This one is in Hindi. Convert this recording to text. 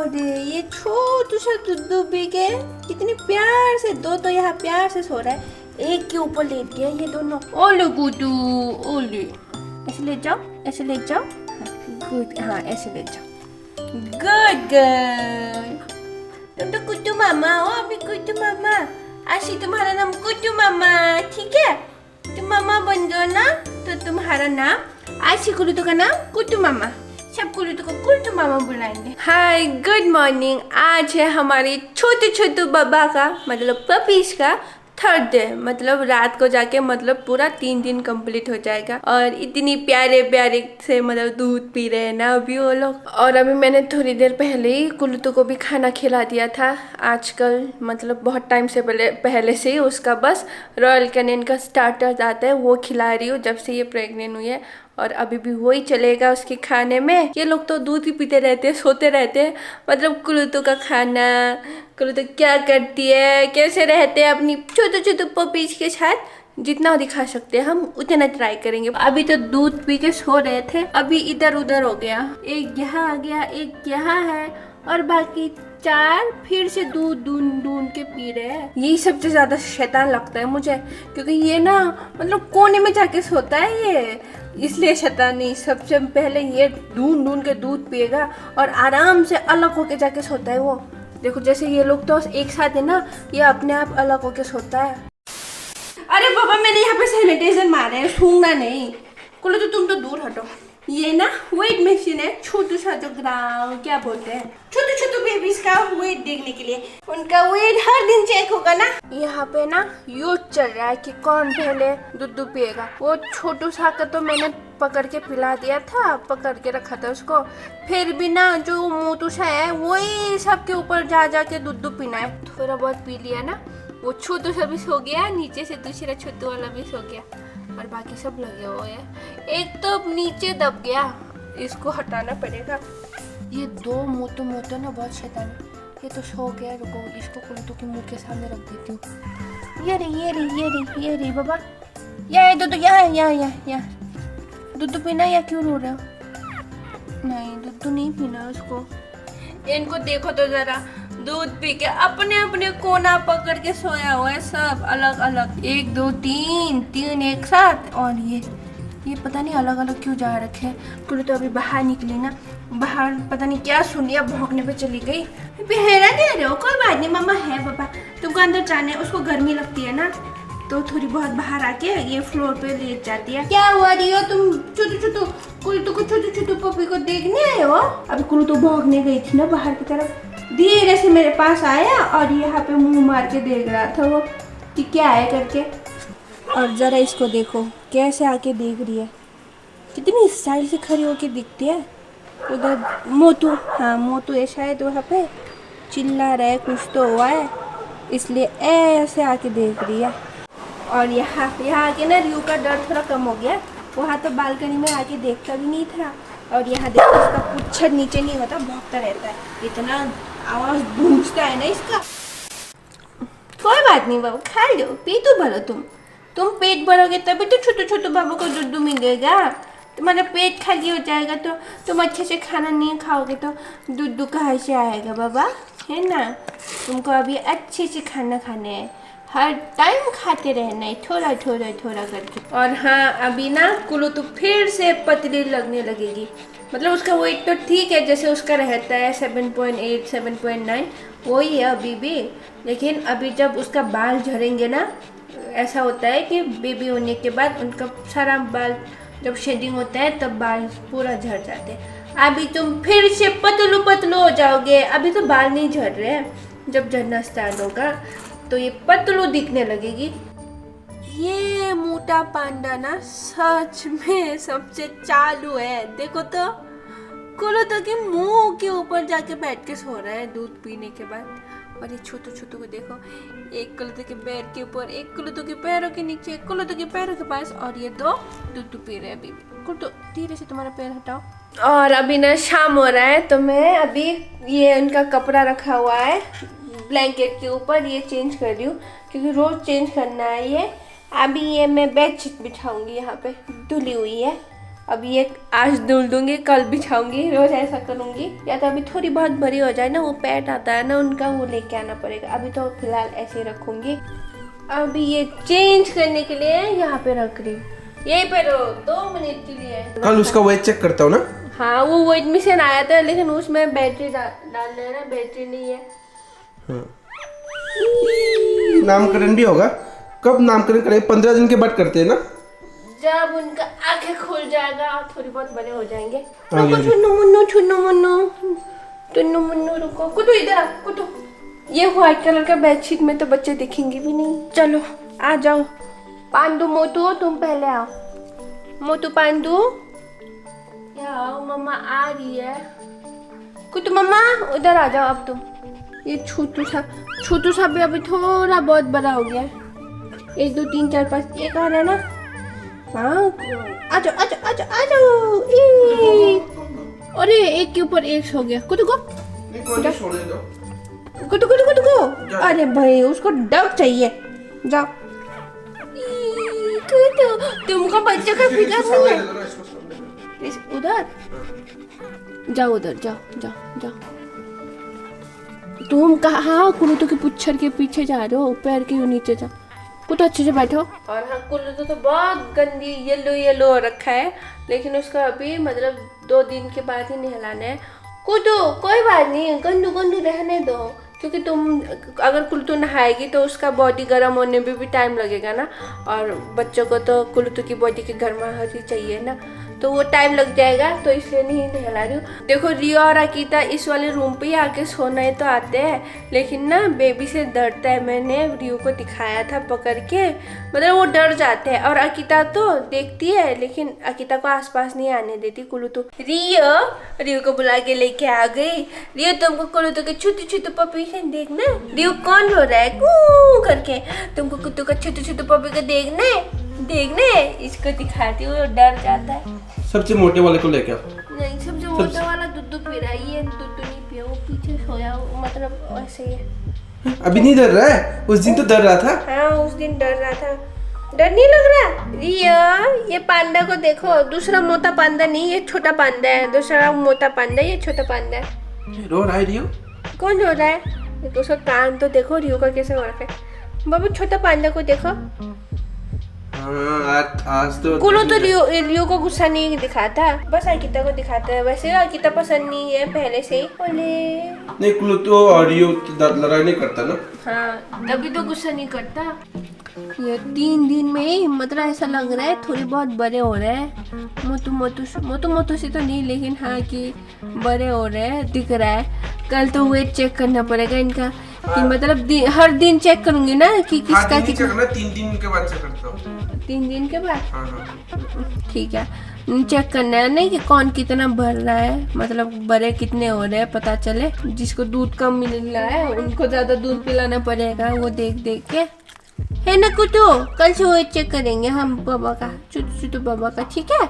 और ये छोटू सा दुद्धू भी के कितनी प्यार से, दो तो यहाँ प्यार से सो रहा है, एक के ऊपर लेट गया ये दोनों। ओले गुड्डू ओले, ऐसे ले जाओ, ऐसे ले जाओ, गुड, हाँ ऐसे ले जाओ, गुड गर्ल। तुम तो कुट्टू मामा हो अभी, कुट्टू मामा। आशी तुम्हारा नाम कुट्टू मामा, ठीक है? तुम मामा बन गए ना तो तुम्हारा नाम आशी कुल्लू का नाम कुट्टू मामा, सब कुल्लू को कुट्टू मामा बुलाएंगे। Hi good morning. आज है हमारे छोटू छोटू बाबा का मतलब पपीज का थर्ड डे, मतलब रात को जाके मतलब पूरा 3 दिन कंप्लीट हो जाएगा। और इतनी प्यारे प्यारे से मतलब दूध पी रहे हैं ना अभी वो लोग। और अभी मैंने थोड़ी देर पहले ही कुल्लू को भी खाना खिला दिया था। आजकल मतलब बहुत टाइम से पहले से ही उसका बस रॉयल कैनिन का स्टार्टर आता है वो खिला रही हूँ जब से ये प्रेग्नेंट हुई है। और अभी भी वही चलेगा उसके खाने में। ये लोग तो दूध ही पीते रहते हैं, सोते रहते हैं। मतलब कुल्लू का खाना, कुल्लू क्या करती है, कैसे रहते हैं अपनी छोटे छोटे पपीज के साथ, जितना दिखा सकते हैं हम उतना ट्राई करेंगे। अभी तो दूध पी के सो रहे थे, अभी इधर उधर हो गया, एक यहाँ आ गया, एक यहाँ है, और बाकी 4 फिर से दूध ढूंढ ढूंढ के पी रहे हैं। यही सबसे ज्यादा शैतान लगता है मुझे, क्योंकि ये ना मतलब कोने में जाके सोता है ये, इसलिए शैतान नहीं। सबसे पहले ये ढूंढ ढूंढ के दूध पिएगा और आराम से अलग होके जाके सोता है वो। देखो जैसे ये लोग तो एक साथ है ना, ये अपने आप अलग होके सोता है। अरे बाबा मैंने यहाँ पे सैनिटाइजर मारे हैं, सूंघना नहीं। कुल्लू तो तुम तो दूर हटो। ये ना वेट मशीन है, छोटू सा जो क्या बोलते हैं, छोटे छोटे बेबीज का वेट देखने के लिए। उनका वेट हर दिन चेक होगा ना। यहाँ पे ना युद्ध चल रहा है कि कौन पहले दूध पिएगा। वो छोटू सा का तो मैंने पकड़ के पिला दिया था, पकड़ के रखा था उसको। फिर भी ना जो मोटू सा है वही सबके ऊपर जा जा के दूध पीना है। थोड़ा बहुत पी लिया ना, वो छोटू सा भी सो गया, नीचे से दूसरा छोटू वाला भी सो गया, और बाकी सब लगे हुए हैं। एक तो नीचे दब गया, इसको हटाना पड़ेगा। ये 2 मोटो मोटो ना बहुत शैतान है। ये तो सो गया, रुको इसको कुल्लू के मुंह के सामने रख देती हूँ। ये रे बाबा, ये दूध यहाँ दूध पीना या क्यों रो रहे हो? नहीं दूध नहीं पीना उसको। इनको देखो तो जरा, दूध पी के अपने अपने कोना पकड़ के सोया हुआ है, सब अलग अलग, 1 2 3 एक साथ। और ये पता नहीं अलग अलग क्यों जा रखे हैं। कुल्लू तो अभी बाहर निकली ना, बाहर पता नहीं क्या सुन लिया, भौंकने पे चली गई। हैरान दे रहे हो, कोई बात नहीं मम्मा है पापा, तुमको अंदर जाने, उसको गर्मी लगती है ना तो थोड़ी बहुत बाहर आके ये फ्लोर पे लेट जाती है। क्या हुआ रही हो तुम? छोटू कुल्लू को छोटू पपी को देखने आए हो? अभी कुल्लू तो भौंकने गई थी ना बाहर की तरफ, धीरे से मेरे पास आया और यहाँ पे मुंह मार के देख रहा था वो कि क्या है करके। और जरा इसको देखो कैसे आके देख रही है, कितनी स्टाइल से खड़ी होके दिखती है। उधर मोटू, हाँ मोटू है शायद वहाँ पे, चिल्ला रहा है, कुछ तो हुआ है इसलिए ऐसे आके देख रही है। और यहाँ आके ना रियू का डर थोड़ा कम हो गया, वहाँ तो बालकनी में आके देखता भी नहीं था। और यहाँ देखो इसका पुच्छर नीचे नहीं होता, भौंकता रहता है, इतना आवाज गूंजता है ना इसका। कोई बात नहीं बाबू, खा लो, पेट तो भरो, तुम पेट भरोगे तभी तो छोटू छोटू बाबू को दूध मिलेगा। तुम्हारा पेट खाली हो जाएगा तो तुम अच्छे से खाना नहीं खाओगे तो दूध कहाँ से आएगा बाबा, है ना? तुमको अभी अच्छे से खाना खाने है, हर टाइम खाते रहना है, थोड़ा करके। और हाँ अभी ना कुल्लू तो फिर से पतली लगने लगेगी। मतलब उसका वेट तो ठीक है जैसे उसका रहता है 7.8 7.9 वही है अभी भी, लेकिन अभी जब उसका बाल झड़ेंगे ना, ऐसा होता है कि बेबी होने के बाद उनका सारा बाल जब शेडिंग होता है तब बाल पूरा झड़ जाते हैं। अभी तुम फिर से पतलू हो जाओगे। अभी तो बाल नहीं झड़ रहे हैं, जब झड़ना स्टार्ट होगा तो ये पतलू दिखने लगेगी। ये मोटा पांडा ना सच में सबसे चालू है। देखो तो कुल्लू तो के मुंह के ऊपर जाके बैठ के सो रहा है दूध पीने के बाद। और ये छोटू को देखो, एक कुल्लू के पैर के ऊपर, एक कुल्लू के पैरों के नीचे, एक कुल्लू के पैरों के पास, और ये 2 दूध पी रहे हैं अभी। कुल्लू धीरे से तुम्हारा पैर हटाओ। और अभी ना शाम हो रहा है तो मैं अभी ये उनका कपड़ा रखा हुआ है ब्लैंकेट के ऊपर, ये चेंज कर रही हूँ क्योंकि रोज चेंज करना है ये। अभी ये मैं बेडशीट बिछाऊंगी, यहाँ पे धुली हुई है अब ये आज धुल दूंगी, कल बिछाऊंगी, रोज ऐसा करूंगी। या तो अभी थोड़ी बहुत बड़ी हो जाए ना, वो पैट आता है ना उनका, वो लेके आना पड़ेगा। अभी तो फिलहाल ऐसे ही रखूंगी। अभी ये चेंज करने के लिए यहाँ पे रख रही हूँ, यहीं पे रहो 2 मिनट के लिए। कल उसका वेट चेक करता हूँ ना। हाँ वो वेट मिशन आया था, लेकिन उसमें बैटरी डालना है ना, बैटरी नहीं है। नामकरण भी होगा। कब नामकरण करेंगे? 15 दिन के बाद करते हैं ना, जब उनका आंखें खुल जाएगा और थोड़ी बहुत बड़े हो जाएंगे। आगे। टुन्नू मुन्नू रुको, कुटू इधर आ, कुटू। ये व्हाइट कलर का बेडशीट में तो बच्चे दिखेंगे भी नहीं। चलो आ जाओ। पांडू मोटू तुम पहले आओ। मोटू पांडू आओ, मम्मा आ रही है। कुटू मम्मा उधर आ जाओ अब तुम। ये छोटू सा भी अभी थोड़ा बहुत बड़ा हो गया है। 1 2 3 4 5 एक और है ना। हाँ आ जाओ। अरे एक के ऊपर एक हो गया। कुटू को कुटू। अरे भाई उसको डब चाहिए। जाओ। तुमको बच्चे का फिक्र नहीं है। उधर जाओ, उधर जाओ। तुम कहाँ कुलूतो के पुच्छर के पीछे जा रहे हो? पैर के नीचे जाओ। कुछ अच्छे से बैठो। और हाँ कुलूतो तो बहुत गंदी येलो हो रखा है, लेकिन उसका अभी मतलब 2 दिन के बाद ही नहलाना है। कुटू कोई बात नहीं, गंदू रहने दो, क्योंकि तुम अगर कुलूतो नहाएगी तो उसका बॉडी गर्म होने में भी टाइम लगेगा ना, और बच्चों को तो कुलूतो की बॉडी की गर्माहट ही चाहिए ना, तो वो टाइम लग जाएगा, तो इसलिए नहीं नहला रही हूँ। देखो रियो और अकीता इस वाले रूम पे ही आके सोना तो आते हैं, लेकिन ना बेबी से डरता है। मैंने रियो को दिखाया था पकड़ के, मतलब वो डर जाते हैं। और अकीता तो देखती है, लेकिन अकीता को आसपास नहीं आने देती कुलूतो। रियो को बुला के लेके आ गई। रियो तुमको कुलूतो के छोटे पपी से देखना। रियो कौन रो रहा है कू करके? तुमको कुत्तू का छोटे पपी को देखने इसको दिखाती हूँ, डर जाता है। सबसे मोटे वाले को लेके आओ। नहीं सबसे मोटा वाला दूध पी रहा है, ये दूध नहीं पिया, वो पीछे सोया, मतलब ऐसे ही है। अभी नहीं डर रहा है? उस दिन तो डर रहा था। हाँ उस दिन डर रहा था। डर नहीं लग रहा? रिया ये पांडा को देखो, दूसरा मोटा पांडा नहीं, ये छोटा पांडा है। दूसरा मोटा पांडा, ये छोटा पांडा है। रो रहा है रियो? कौन रो रहा है? तो उसका कान तो देखो रियो का कैसे हो रखा है। बाबू छोटा पांडा को देखो। आज तो कुलो तो रियो को गुस्सा नहीं दिखाता, बस अकीता को दिखाता है। वैसे अकीता पसंद नहीं है पहले से ही। नहीं कुलो तो और रियो लड़ाई नहीं करता ना। हाँ तभी तो गुस्सा नहीं करता। ये 3 दिन में ही मतलब ऐसा लग रहा है थोड़ी बहुत बड़े हो रहे हैं। मोटू से तो नहीं, लेकिन हाँ कि बड़े हो रहे हैं, दिख रहा है। कल तो वेट चेक करना पड़ेगा इनका, कि मतलब हर दिन चेक करूंगी ना कि किसका कितना। 3 दिन के बाद चेक करता हूँ। 3 दिन के बाद? हाँ। ठीक है, चेक करना है नहीं कि कौन कितना भर रहा है, मतलब बड़े कितने हो रहे हैं पता चले। जिसको दूध कम मिल रहा है उनको ज्यादा दूध पिलाना पड़ेगा, वो देख के है ना कुटू। कल से वो चेक करेंगे हम बाबा का, छोटू बाबा का, ठीक है?